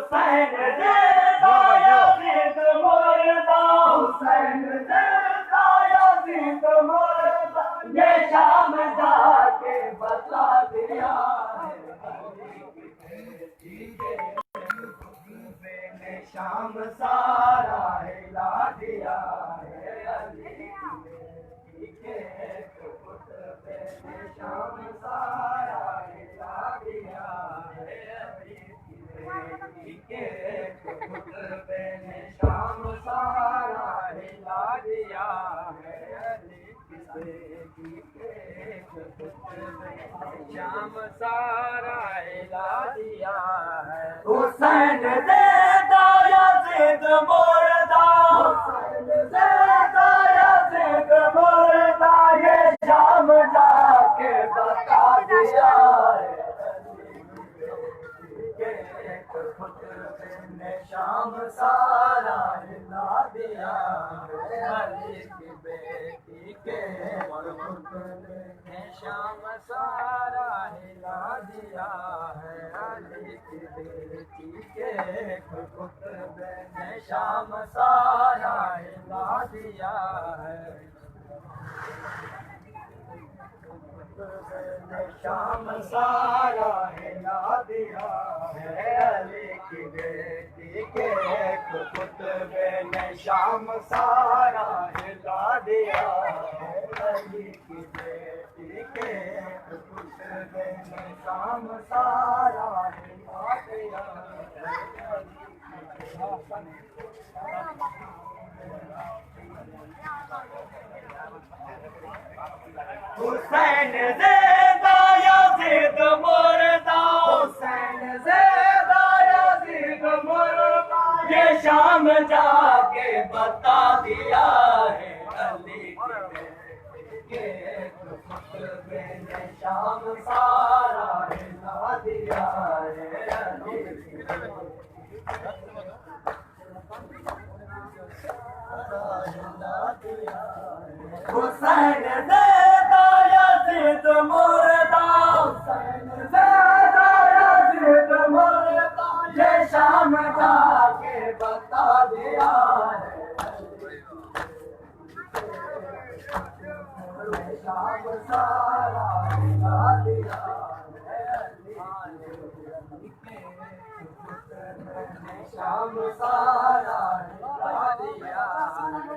हुसैन ज़िंदा यज़ीद मुर्दा, हुसैन ज़िंदा यज़ीद मुर्दा, ये शाम जाके बता दिया है, शाम सारा हिला दिया है, अली के खुतबे ने शाम सारा हिला दिया है, अली के खुतबे ने शाम सारा हिला दिया है, अली के खुतबे ने शाम सारा हिला दिया है। हुसैन ज़िंदा यज़ीद मुर्दा, हुसैन ज़िंदा यज़ीद मुर्दा, ये शाम जाके बता दिया है, खुतबे ने शाम सारा हिला दिया है, अली की बेटी के खुतबे ने शाम सारा हिला दिया है, अली की बेटी के खुतबे ने शाम सारा हिला दिया है, शाम सारा हिला दिया है, अली की बेटी के खुतबे ने शाम सारा हिला दिया है, अली की बेटी के खुतबे ने शाम सारा हिला दिया है। हुसैन ज़िंदा यज़ीद मुर्दा, हुसैन ज़िंदा यज़ीद मुर्दा, ये शाम जाके बता दिया है, अली के खुतबे ने शाम सारा हिला दिया है, अली हुसैन ज़िंदा यज़ीद मुर्दा, हुसैन ज़िंदा यज़ीद मुर्दा, ये शाम जाके बता दिया है, शाम सारा हिला दिया है, शाम सारा हिला दिया है,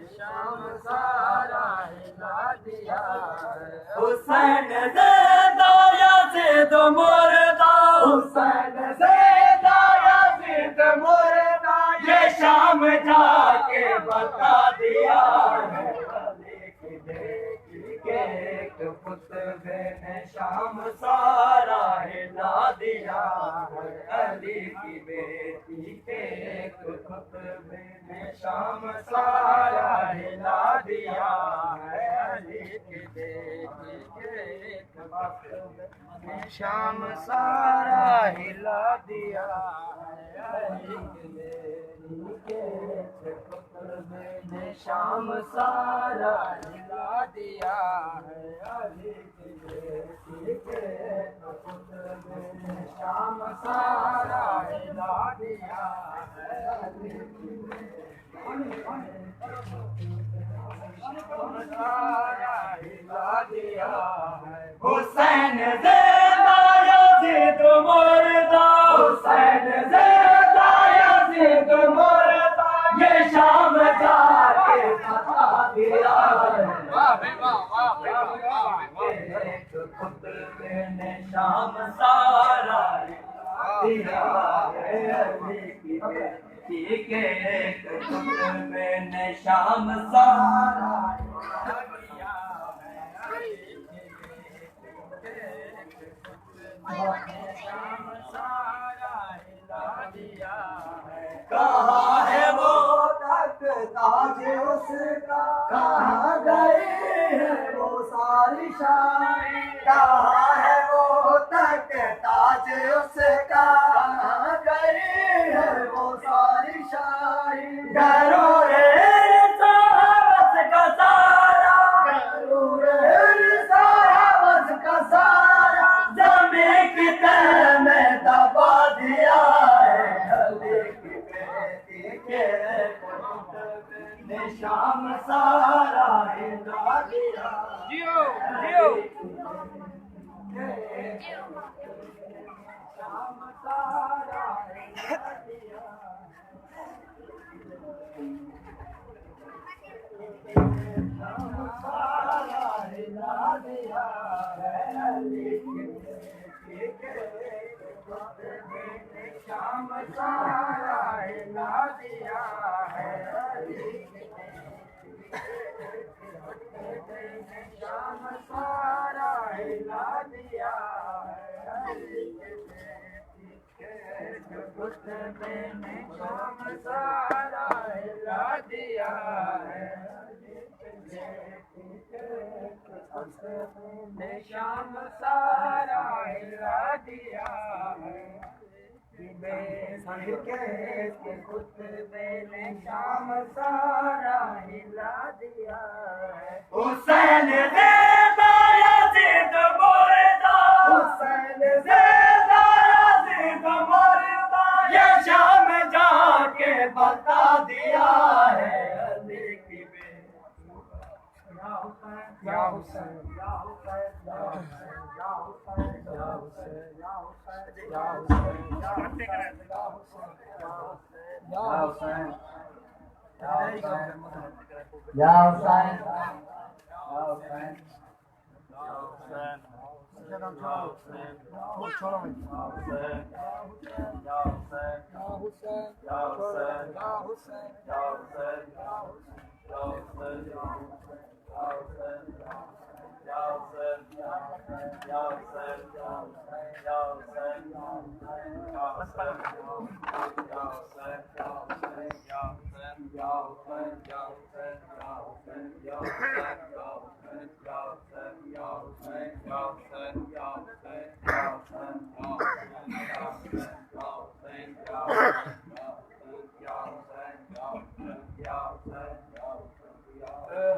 शाम सारा हिला दिया है। हुसैन ज़िंदा यज़ीद मुर्दा, हुसैन ज़िंदा यज़ीद मुर्दा, ये शाम जाके बता दिया है, अली की बेटी के खुतबे ने शाम सारा हिला दिया है, अली की बेटी के खुतबे ने शाम सारा हिला दिया है, अली की बेटी के खुतबे ने शाम सारा हिला दिया है, अली की बेटी के खुतबे ने शाम सारा हिला दिया है, अली की बेटी के खुतबे ने शाम सारा हिला दिया है, अली की सारा हिला दिया है। हुसैन ज़िंदा यज़ीद मुर्दा, हुसैन ज़िंदा यज़ीद मुर्दा, ये शाम जाके बता दिया है, खुतबे ने शाम सारा दिया है, अली की बेटी के खुतबे ने शाम सारा दिया है, शाम सारा हिला दिया है। कहाँ है वो तक ताज उसका, कहाँ गई है वो सारी शान, कहाँ है वो तक ताज उसका, कहाँ गई है वो सारी शान, गरूर साहब का सारा, गरूर साहब का सारा, जमीन शाम सारा हिला दिया जियो जियो शाम सारा हिला दिया शाम सारा हिला दिया शाम सारा हिला दिया है शाम सारा हिला दिया शाम सारा हिला दिया है शाम सारा हिला दिया है ने शाम सारा हिला दिया है हुसैन ज़िंदा याज़ीद मुर्दा हुसैन ज़िंदा याज़ीद मुर्दा ये शाम जाके बता दिया है अली की या हुसैन या हुसैन या हुसैन या हुसैन या हुसैन या हुसैन या हुसैन या हुसैन या हुसैन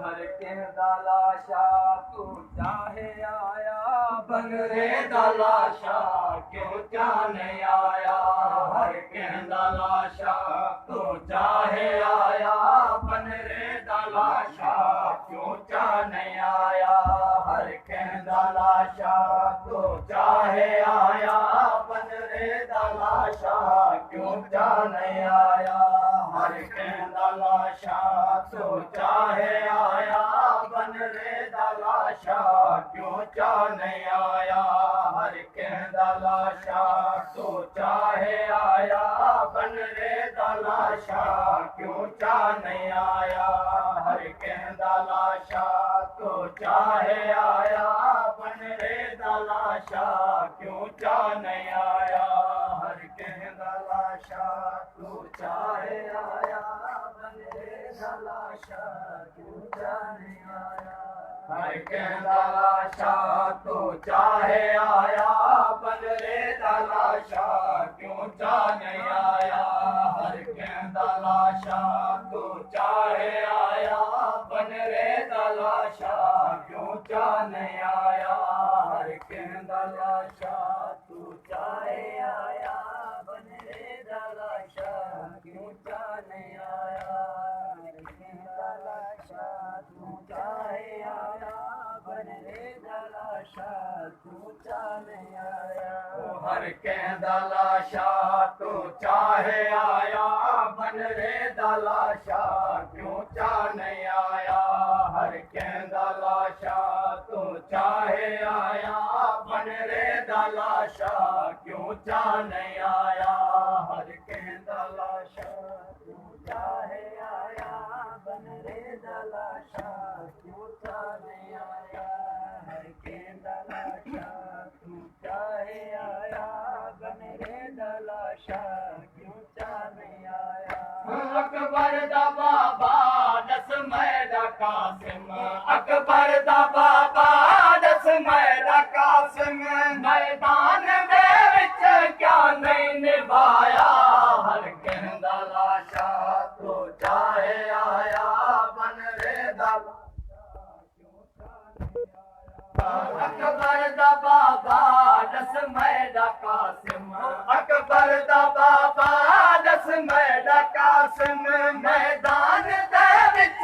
हर के दलाशा तू चाहे आया बन रे दलाशा क्यों जाने आया हर के दलाशा तू चाहे आया बन रे दलाशा क्यों जाने आया हर के दलाशा तू चाहे आया बन रे दलाशा क्यों जाने आया हर के दलाशा तू चाहे आया बन रे दलाशा क्यों जाने आया हर के दलाशा तू चाहे आया बन रे दलाशा क्यों जाने आया हर के दलाशा तू चाहे आया बन रे दलाशा क्यों जाने आया हर के दलाशा तू चाहे आया बन रे दलाशा क्यों जाने आया हर के दलाशा तू चाहे आया बन रे दलाशा क्यों जाने आया हर के दलाशा तू चाहे आया बन रे दलाशा क्यों जाने आया हर के दलाशा तू चाहे आया बन रे दलाशा क्यों जाने आया हर के दलाशा तू चाहे आया बन रे दलाशा तू जाने आया हर के दलाशा तू चाहे आया बन रे दलाशा क्यों जाने आया हर के दलाशा तू चाहे आया बन रे दलाशा क्यों जाने आया हर के दलाशा तू चाहे आया बन रे दलाशा क्यों जाने आया हर के दलाशा तू चाहे आया बन रे दलाशा क्यों जाने आया अकबर दा बाबा दस मैदा कासिम अकबर दा बाबा दस मैदा कासिम मैदान दे विच क्या नहीं निभाया हर के दलाशा तू चाहे आया बन रे दलाशा क्यों जाने आया अकबर दा बाबा दस मैदा कासिम अकबर दा बाबा दस मैदा कासिम मैदान दे विच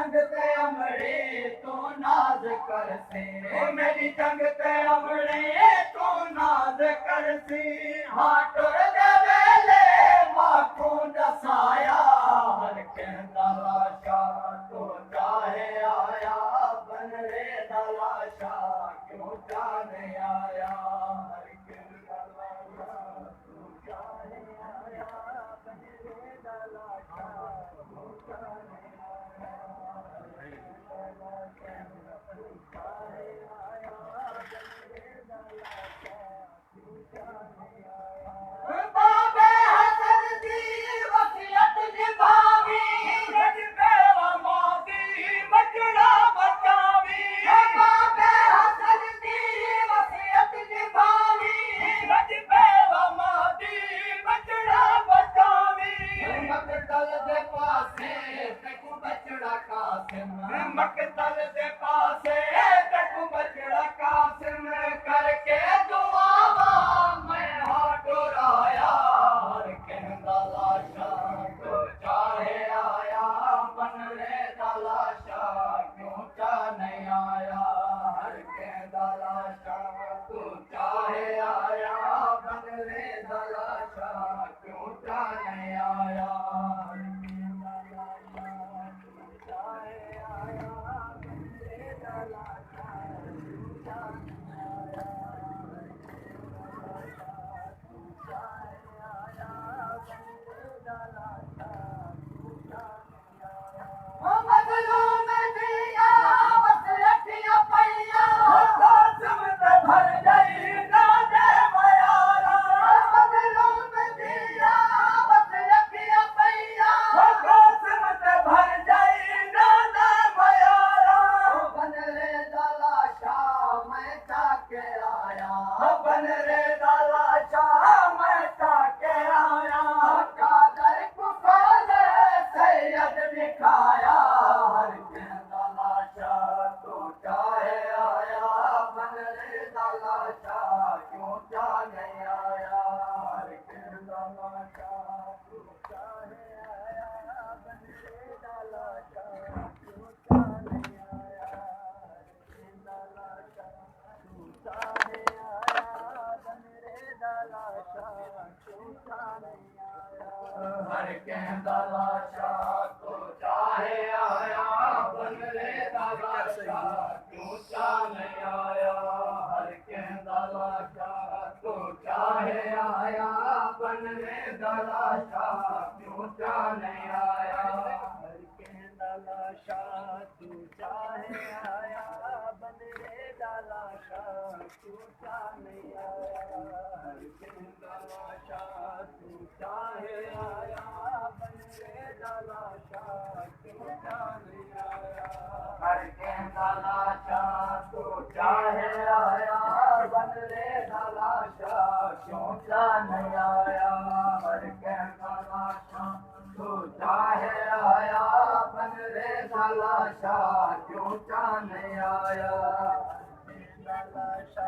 जंग ते अमड़े तू नाज करसी मेरी जंग ते अमड़े तू नाज करसी हाँ टुर दे वेले माखू दसाया हर कहंदा लाशा तू चाहे आया बन रे दलाशा क्यों जाने आया हर कहंदा लाशा तू चाहे आया बन रे दलाशा क्यों जाने आया बाबे हसन दी वसीयत निभावी बेवा मादी बचड़ा बचावी बाबे हसन दी वसीयत निभावी बेवा मादी बचड़ा बचावी मकतल दे पासे तेकू बचड़ा कासिम मकतल दे पासे तेकू बचड़ा कासिम करके दुआवा मैं हाटुर आया हर कहंदा लाशा तू चाहे आया बन रे दलाशा क्यों चाहे आया हर कहंदा लाशा तू चाहे आया बन रे दलाशा क्यों चाहे आया हर कहंदा लाशा तू चाहे आया बन रे दलाशा क्यों चाहे आया मज़लूम दिया वसीयतियां पईया कासिम ते भर गई ना दे मयारा मज़लूम दिया वसीयतियां पईया कासिम ते भर गई ना दे मयारा बन रे दलाशा मैं ताके आया बन रे दलाशा मैं ताके आया कादर को खोले सैयद दिखाया हर कहंदा लाशा तू चाहे आया बन रे दलाशा क्यों चाहे आया हर कहंदा लाशा तू चाहे आया बन रे दलाशा क्यों चाहे आया हर कहंदा लाशा तू चाहे आया बन रे दलाशा क्यों चाहे आया हर कहंदा लाशा तू चाहे आया बन रे दलाशा क्यों चाहे आया हर कहंदा लाशा तू चाहे आया बन रे दलाशा क्यों चाहे आया हर कहंदा लाशा तू चाहे आया बन रे दलाशा क्यों चाहे आया हर कहंदा लाशा तू चाहे आया बन रे दलाशा क्यों चाहे आया हर कहंदा लाशा तू चाहे आया बन रे दलाशा क्यों चाहे आया हर कहंदा लाशा तू चाहे आया बन रे दलाशा क्यों चाहे आया दलाशा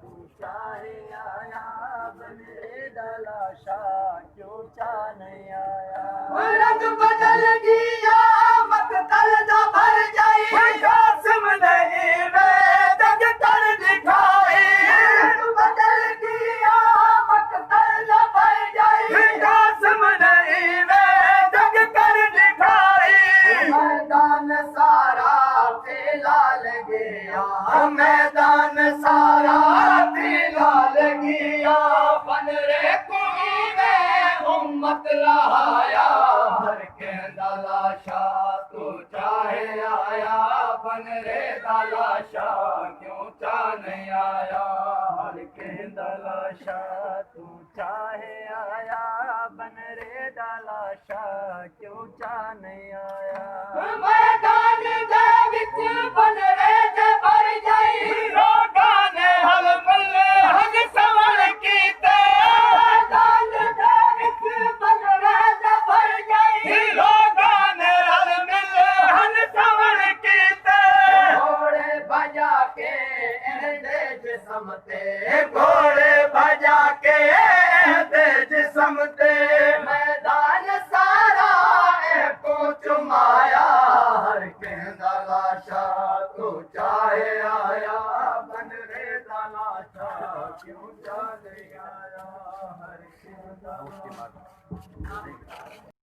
तू चाहे आया बन रे दलाशा क्यों चाहे आया रंग बदल गया मकतल दा भर जाई कासिम नहीं वे जग कर दिखाई रंग बदल गया मकतल दा भर जाई कासिम नहीं वे जग कर दिखाई मैदान सारा तेला गया मैदान सारा तेला गया बन रे कोई में उम्मत लहाया हर कहंदा लाशा तू चाहे आया बन रे दलाशा क्यों चाहे आया हर कहंदा लाशा तू चाहे आया बन रे दलाशा क्यों चाहे आया मैदान दे विच बन रे जे भर जाई रोगा ने हल मल्ले हज सवल कीते मैदान दे विच बन रे जे भर जाई रोगा ने हल मल्ले हज सवल कीते घोड़े भजा के एंदे जिस्म ते घोड़े भजा के एंदे जिस्म ते मैदान सारा को चुमाया हर के शाह क्यों चा नहीं आया हर शिव दा